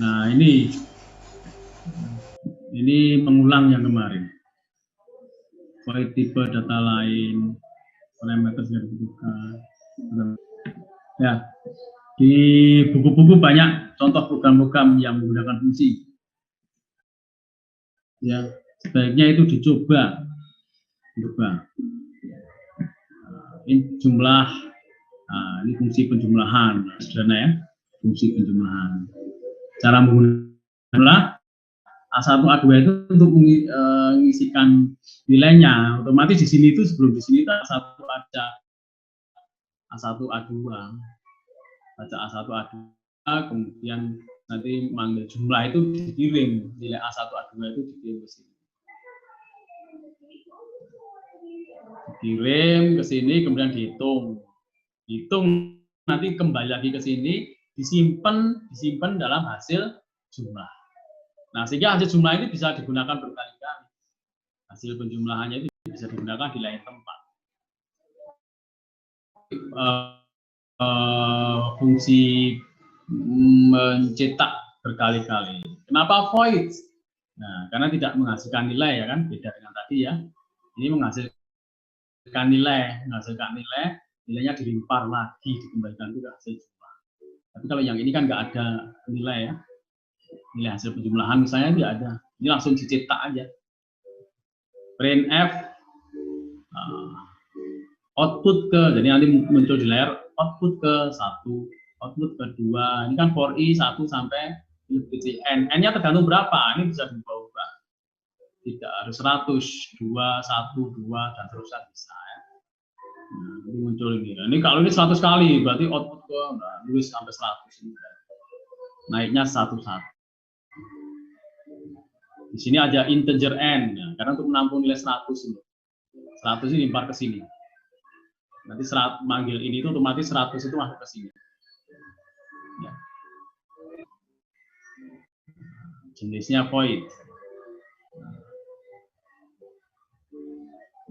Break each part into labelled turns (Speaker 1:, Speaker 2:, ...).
Speaker 1: Nah, ini mengulang yang kemarin. Void tipe data lain, parameter yang dibutuhkan. Ya, di buku-buku banyak contoh program-program yang menggunakan fungsi. Ya, sebaiknya itu dicoba. Ini jumlah, ini fungsi penjumlahan, sederhana ya, fungsi penjumlahan. Cara menggunakan A1 A2 itu untuk mengisikan nilainya. Otomatis di sini itu sebelum di sini itu A1 baca A1 A2, baca A1 A2, kemudian nanti manggil jumlah itu dikirim, nilai A1 A2 itu dikirim ke sini. Dikirim ke sini, kemudian dihitung nanti kembali lagi ke sini, disimpan dalam hasil jumlah. Nah, sehingga hasil jumlah ini bisa digunakan berkali-kali. Hasil penjumlahannya itu bisa digunakan di lain tempat. Fungsi mencetak berkali-kali. Kenapa void? Nah, karena tidak menghasilkan nilai, ya kan, beda dengan tadi ya. Ini menghasilkan nilai, nilainya dilimpar lagi, dikembalikan ke hasil jumlah. Tapi kalau yang ini kan nggak ada nilai ya, nilai hasil penjumlahan misalnya tidak ada, ini langsung dicetak aja. Printf output ke, jadi nanti muncul di layar output ke 1, output ke 2. Ini kan for i 1 sampai n-nya tergantung berapa, ini bisa diubah-ubah. Tidak harus 100, 2, 1, 2 dan terusnya bisa ya. Nah, ini muncul ini. Nah, ini kalau ini 100 kali berarti output ke tulis sampai 100 ini. Naiknya 1 1. Di sini ada integer n, ya, karena untuk menampung nilai 100 ini. 100 ini limpar ke sini. Nanti manggil ini itu otomatis 100 itu masuk ke sini. Ya. Jenisnya void.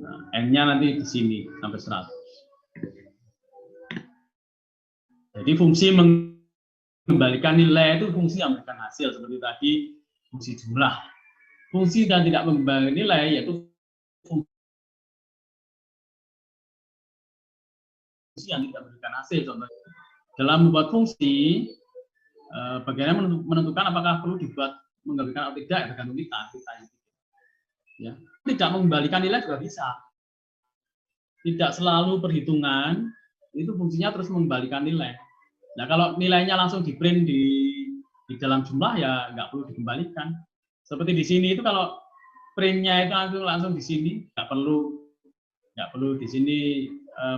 Speaker 1: Nah, n-nya nanti di sini sampai 100. Jadi fungsi mengembalikan nilai itu fungsi yang memberikan hasil seperti tadi fungsi jumlah. Fungsi dan tidak mengembalikan nilai yaitu fungsi yang tidak memberikan hasil. Contohnya dalam membuat fungsi, bagaimana menentukan apakah perlu dibuat mengembalikan atau tidak, tergantung kita. Ya. Tidak mengembalikan nilai juga bisa. Tidak selalu perhitungan itu fungsinya terus mengembalikan nilai. Nah, kalau nilainya langsung di print di dalam jumlah ya nggak perlu dikembalikan. Seperti di sini itu kalau printnya itu langsung di sini, nggak perlu di sini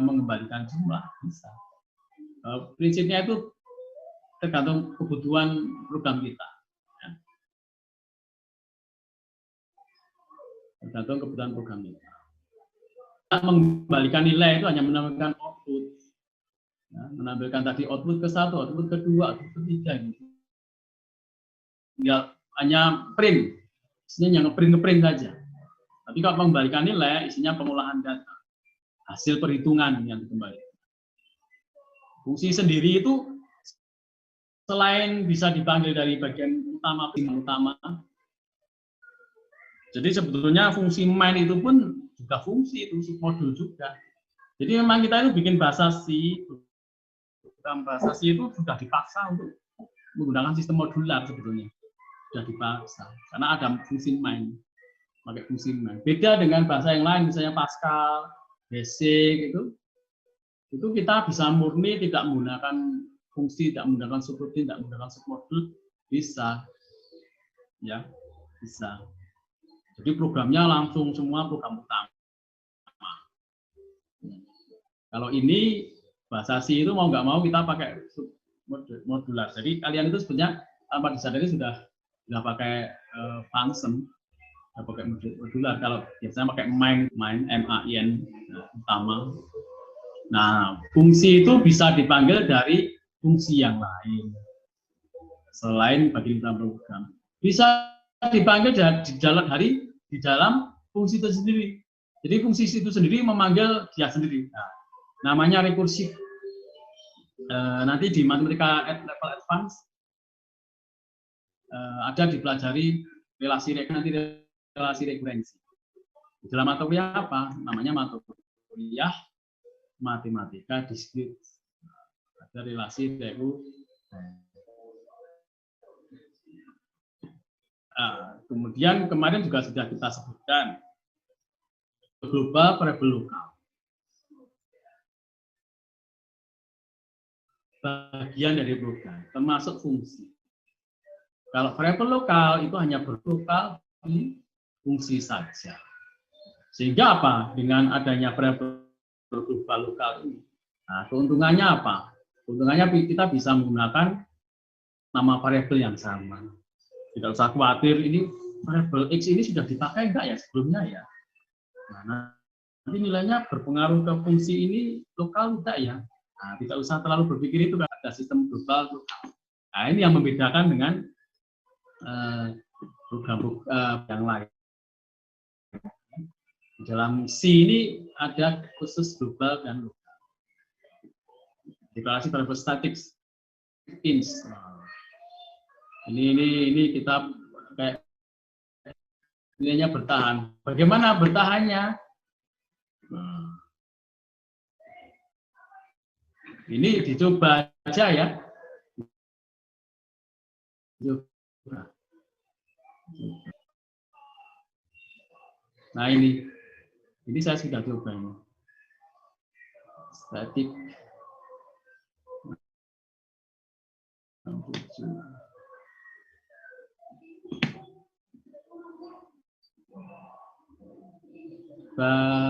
Speaker 1: mengembalikan jumlah, bisa. Prinsipnya itu tergantung kebutuhan program kita. Ya. Tergantung kebutuhan program kita. Mengembalikan nilai itu hanya menampilkan output. Ya, menampilkan tadi output ke 1, output ke 2, output ke 3 gitu. Ya, hanya print, isinya nge-print saja. Tapi kalau mengembalikan nilai, isinya pengolahan data, hasil perhitungan yang dikembalikan. Fungsi sendiri itu selain bisa dipanggil dari bagian utama, jadi sebetulnya fungsi main itu pun juga fungsi, itu submodul juga. Jadi memang kita itu bikin bahasa C, program bahasa C itu sudah dipaksa untuk menggunakan sistem modular sebetulnya. Sudah dipaksa, karena ada fungsi main, pakai fungsi main. Beda dengan bahasa yang lain, misalnya Pascal, Basic itu kita bisa murni tidak menggunakan fungsi, tidak menggunakan subroutine, tidak menggunakan submodul, bisa, ya, bisa. Jadi programnya langsung semua program utama. Kalau ini bahasa C itu mau nggak mau kita pakai modular. Jadi kalian itu sebenarnya tanpa disadari sudah pakai function, pakai modular. Kalau biasanya pakai main MAIN utama. Nah, fungsi itu bisa dipanggil dari fungsi yang lain selain bagi program. Bisa dipanggil di dalam fungsi itu sendiri. Jadi fungsi itu sendiri memanggil dia sendiri. Nah, namanya rekursif. Nanti di matematika level advance ada dipelajari relasi rekurensi. Dalam mata kuliah apa? Namanya mata kuliah matematika diskrit. Ada relasi kemudian kemarin juga sudah kita sebutkan global variable lokal. Bagian dari program, termasuk fungsi. Kalau variabel lokal itu hanya berlokal di fungsi saja. Sehingga apa? Dengan adanya variabel global lokal ini, nah, keuntungannya apa? Keuntungannya kita bisa menggunakan nama variabel yang sama. Tidak usah khawatir ini variabel X ini sudah dipakai enggak ya sebelumnya ya. Nah, nanti nilainya berpengaruh ke fungsi ini lokal enggak ya? Nah, tidak usah terlalu berpikir itu, ada sistem global lokal. Nah, ini yang membedakan dengan program yang lain. Di dalam C ini ada khusus global dan lokal. Deklarasi variabel statik ins. Ini kita kayak nilainya bertahan. Bagaimana bertahannya? Ini dicoba aja ya. Nah ini saya sudah coba ini. Statik.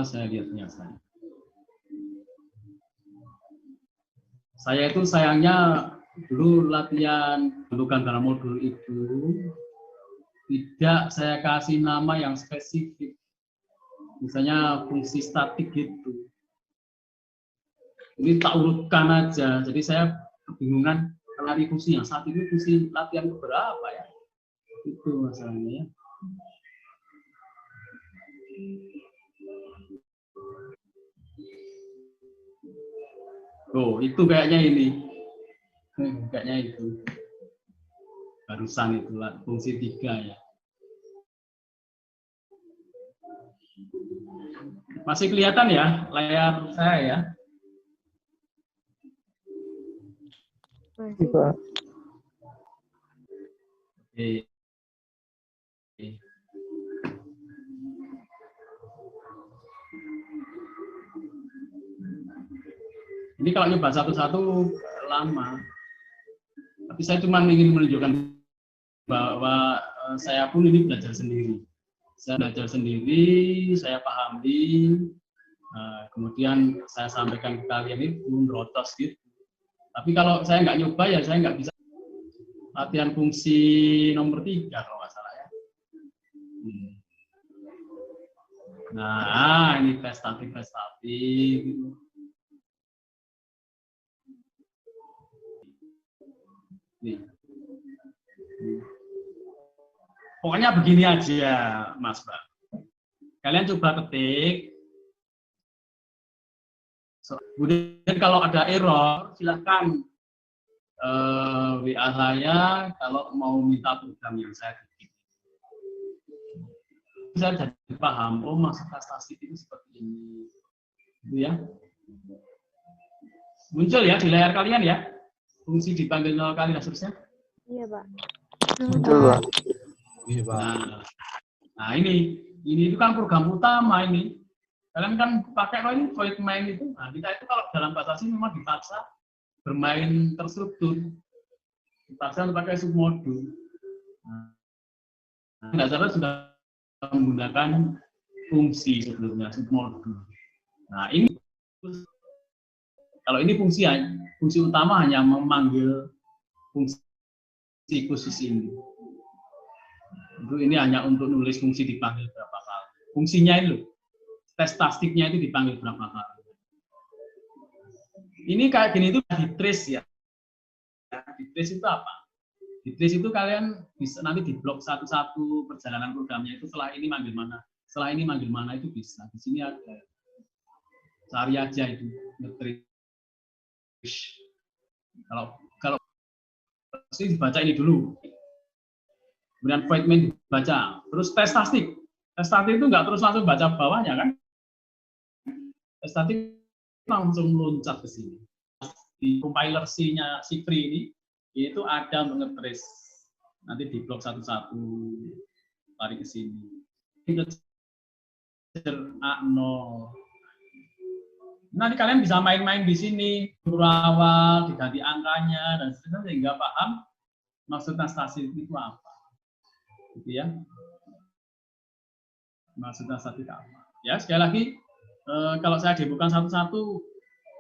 Speaker 1: Saya lihatnya saya itu sayangnya dulu latihan bukan dalam modul itu tidak saya kasih nama yang spesifik, misalnya fungsi statik gitu. Ini tak urutkan aja, jadi saya kebingungan lari fungsi yang satu itu fungsi latihan berapa ya? Itu masalahnya ya. Oh, itu kayaknya ini. Kayaknya itu. Barusan itu fungsi 3 ya. Masih kelihatan ya layar saya ya?
Speaker 2: Masih, Pak.
Speaker 1: Oke. Ini kalau nyoba satu-satu lama. Tapi saya cuma ingin menunjukkan bahwa saya pun ini belajar sendiri. Saya belajar sendiri, saya pahami, kemudian saya sampaikan ke kalian itu merotos gitu. Tapi kalau saya nggak nyoba ya saya nggak bisa. Latihan fungsi nomor 3 kalau nggak salah ya. Nah, ini tes statik gitu. Nih. Pokoknya begini aja, Mas Mbak. Kalian coba ketik. Kemudian kalau ada error, silakan WA saya kalau mau minta program yang saya bikin. Saya jadi paham, oh masa prestasi itu seperti ini. Gitu ya. Muncul ya di layar kalian ya? Fungsi dipanggil 0 kali dan seterusnya?
Speaker 3: Iya, Pak.
Speaker 2: Muncul, Pak.
Speaker 4: Iya, Pak.
Speaker 1: Nah ini itu kan program utama ini. Kalian kan pakai kalau ini void main itu. Nah, kita itu kalau dalam bahasa asing memang dipaksa bermain terstruktur. Dipaksa untuk pakai submodul. Nah, dasarnya sudah menggunakan fungsi sebelumnya, submodul. Nah, ini kalau ini fungsi utama hanya memanggil fungsi khusus ini. Untuk ini hanya untuk nulis fungsi dipanggil berapa kali. Fungsinya itu, tes statistiknya itu dipanggil berapa kali. Ini kayak gini itu di trace ya. Di trace itu apa? Di trace itu kalian bisa nanti di blok satu-satu perjalanan programnya itu setelah ini manggil mana, setelah ini manggil mana itu bisa. Di sini ada. Cari aja itu nge-trace. Kalau sih dibaca ini dulu. kemudian void main dibaca, terus tes statistik. Tes statistik itu nggak terus langsung baca bawahnya kan? Tes statistik langsung loncat ke sini. Di compiler C-nya si free ini itu ada untuk nge-trace. Nanti di blok satu-satu, tarik ke sini. A0. Nanti kalian bisa main-main di sini, awal diganti angkanya dan seterusnya sehingga paham maksudnya statistik itu apa, gitu ya. Maksudnya statistik apa? Ya sekali lagi, kalau saya demokan satu-satu,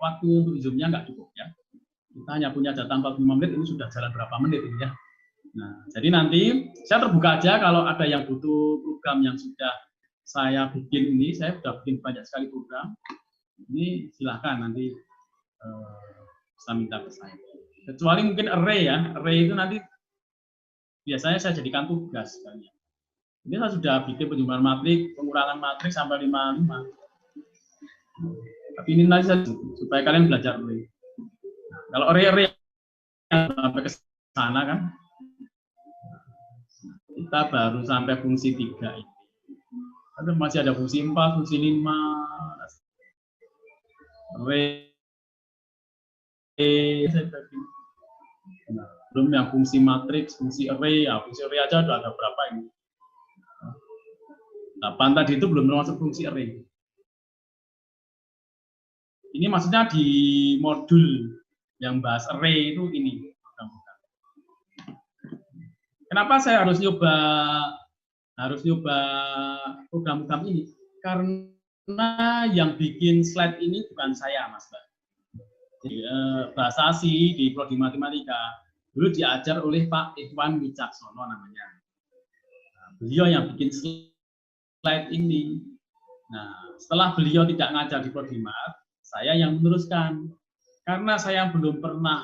Speaker 1: waktu untuk zoomnya nggak cukup ya. Kita hanya punya jatah 45 menit, ini sudah jalan berapa menit ini ya. Nah, jadi nanti saya terbuka aja kalau ada yang butuh program yang sudah saya bikin ini, saya sudah bikin banyak sekali program. Ini silahkan nanti bisa minta ke saya. Kecuali mungkin array ya, array itu nanti biasanya saya jadikan tugas sekalian. Ini saya sudah bikin penjumlahan matrik, pengurangan matrik sampai 55. Tapi ini nanti supaya kalian belajar array. Nah, kalau array sampai ke sana kan, kita baru sampai fungsi 3 ini. Tapi masih ada fungsi 4, fungsi 5. Array. Nah, belum yang fungsi matriks, fungsi array, ya fungsi array aja ada berapa ini? 8 tadi itu belum termasuk fungsi array. Ini maksudnya di modul yang bahas array itu ini. Kenapa saya harus nyoba program-program ini? Karena yang bikin slide ini bukan saya, Mas Mbak. Bahasa C di Prodi Matematika dulu diajar oleh Pak Ikhwan Wicaksono namanya. Nah, beliau yang bikin slide ini. Nah, setelah beliau tidak ngajar di Prodi Mat, saya yang meneruskan. Karena saya belum pernah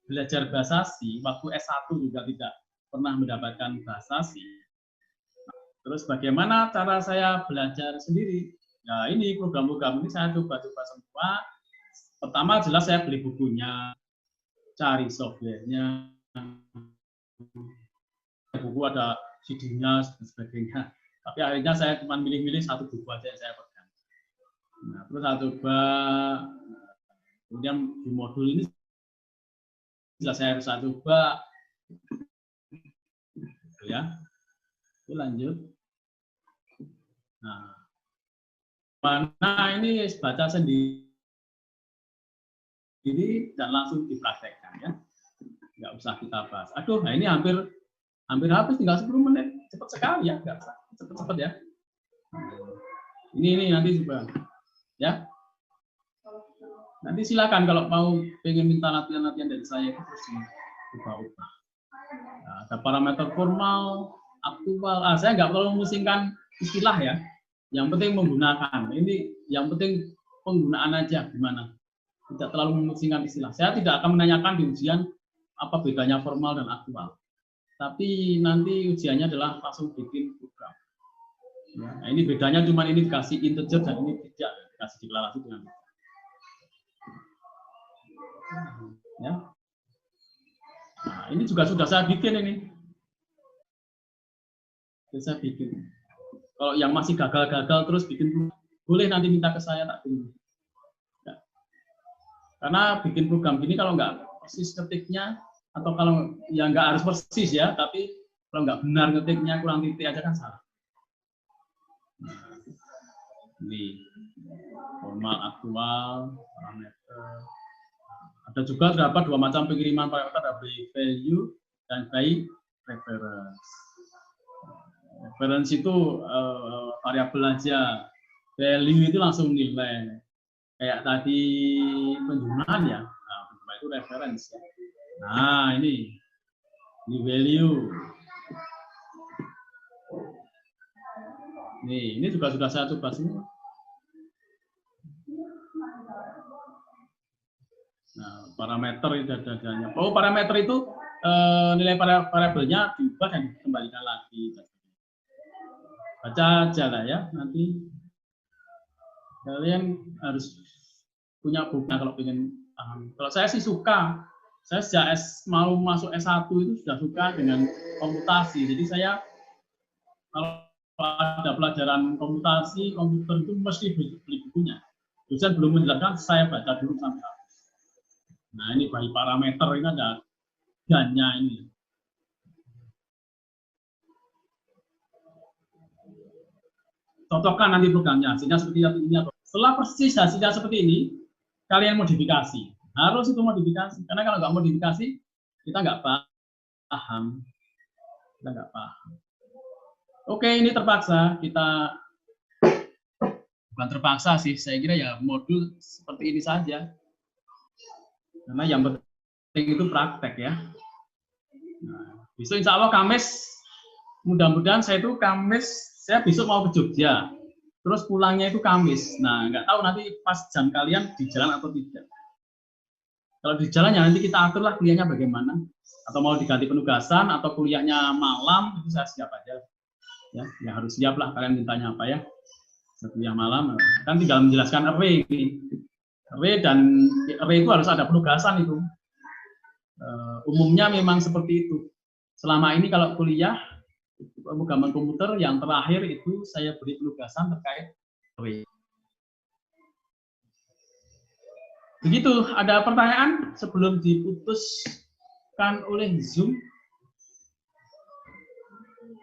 Speaker 1: belajar bahasa C, waktu S1 juga tidak pernah mendapatkan bahasa C. Terus bagaimana cara saya belajar sendiri? Nah, ini program-program ini saya coba-coba semua. Pertama jelas saya beli bukunya, cari softwarenya, buku ada CD-nya dan sebagainya. Tapi akhirnya saya cuma milih-milih satu buku aja yang saya pegang. Nah, terus saya coba, kemudian di modul ini jelas saya harus coba, ya. Oke, lanjut. Nah, mana ini baca sendiri. Dan langsung dipraktekkan ya, nggak usah kita bahas. Aduh, nah ini hampir habis, tinggal 10 menit, cepat sekali ya, nggak cepat ya. Ini nanti juga ya. Nanti silakan kalau mau pengen minta latihan-latihan dari saya itu terus diubah-ubah. Nah, ada parameter formal, aktual. Saya nggak perlu memusingkan istilah ya. Yang penting menggunakan. Ini yang penting penggunaan aja gimana. Tidak terlalu memusingkan istilah. Saya tidak akan menanyakan di ujian apa bedanya formal dan aktual. Tapi nanti ujiannya adalah langsung bikin program. Ya, nah ini bedanya cuma ini dikasih integer dan ini tidak dikasih deklarasi dengan ya. Nah, ini juga sudah saya bikin ini. Saya bikin. Kalau yang masih gagal-gagal terus bikin, boleh nanti minta ke saya tak bikin. Karena bikin program gini kalau nggak persis ketiknya, atau kalau ya nggak harus persis ya, tapi kalau nggak benar ketiknya kurang titik aja kan salah. Ini formal, aktual, parameter. Ada juga terdapat 2 macam pengiriman parameter, ada by value dan by reference. Reference itu variabel aja, value itu langsung nilai. Kayak tadi penjumlahan ya, nah, penjumlahan itu reference. Nah ini value. Ini juga sudah saya coba semua. Nah, parameter itu ada. Oh, parameter itu nilai variabelnya diubah dan dikembalikan lagi. Baca aja lah ya, nanti kalian harus punya buku kalau ingin paham. Kalau saya sih suka Saya sejak mau masuk S1 itu sudah suka dengan komputasi. Jadi saya kalau ada pelajaran komputasi, komputer itu mesti beli bukunya. Dosen belum menjelaskan, saya baca dulu sampai habis. Nah ini bagi parameter ini ada gannya ini. Cocokkan nanti programnya, hasilnya seperti ini. Setelah persis hasilnya seperti ini, kalian modifikasi. Harus itu modifikasi, karena kalau nggak modifikasi, kita nggak paham. Kita nggak paham. Oke, ini terpaksa kita bukan terpaksa sih, saya kira ya modul seperti ini saja. Karena yang penting itu praktek ya. Nah, besok insya Allah Kamis, mudah-mudahan saya besok mau ke Jogja, terus pulangnya itu Kamis. Nah, nggak tahu nanti pas jam kalian di jalan atau tidak. Kalau di jalan ya nanti kita aturlah kuliahnya bagaimana, atau mau diganti penugasan atau kuliahnya malam, itu saya siap aja. Ya harus siap lah kalian mintanya apa ya. Kuliah malam, kan tinggal menjelaskan array ini. Dan array itu harus ada penugasan itu. Umumnya memang seperti itu. Selama ini kalau kuliah pemrograman komputer yang terakhir itu saya beri penugasan terkait array. Begitu, ada pertanyaan sebelum diputuskan oleh Zoom?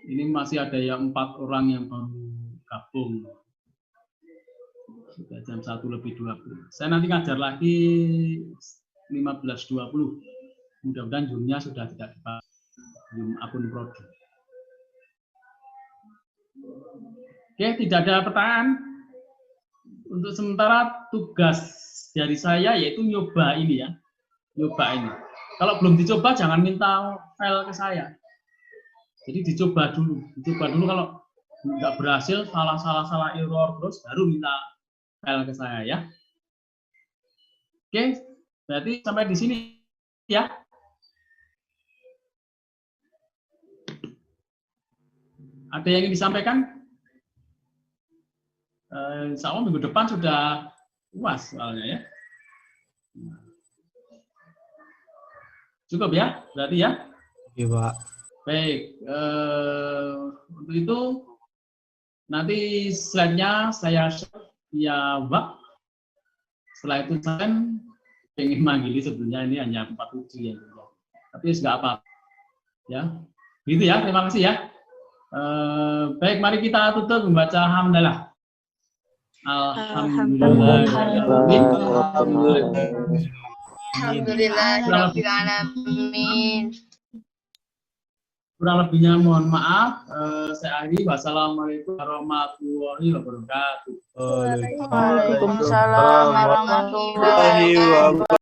Speaker 1: Ini masih ada yang 4 orang yang baru gabung. Sudah jam 1:20. Saya nanti ngajar lagi 15:20. Mudah-mudahan Zoom-nya sudah tidak dipakai. Zoom akun produk. Oke, tidak ada pertanyaan. Untuk sementara tugas dari saya yaitu nyoba ini ya. Nyoba ini. Kalau belum dicoba jangan minta file ke saya. Jadi dicoba dulu. Kalau nggak berhasil, salah error terus baru minta file ke saya ya. Oke, berarti sampai di sini ya. Ada yang ingin disampaikan? Insya Allah minggu depan sudah UAS soalnya ya. Cukup ya, berarti ya?
Speaker 2: Iya, Pak.
Speaker 1: Baik, untuk itu nanti slide-nya saya share via web. Setelah itu saya ingin manggili sebelumnya ini hanya 47 ya. Tapi nggak apa-apa. Ya, gitu ya. Terima kasih ya. Baik, mari kita tutup membaca hamdalah.
Speaker 3: Alhamdulillahirrahmanirrahim.
Speaker 1: Kurang lebihnya mohon maaf. Saya akhiri. Wassalamualaikum warahmatullahi wabarakatuh.
Speaker 3: Waalaikumsalam warahmatullahi wabarakatuh.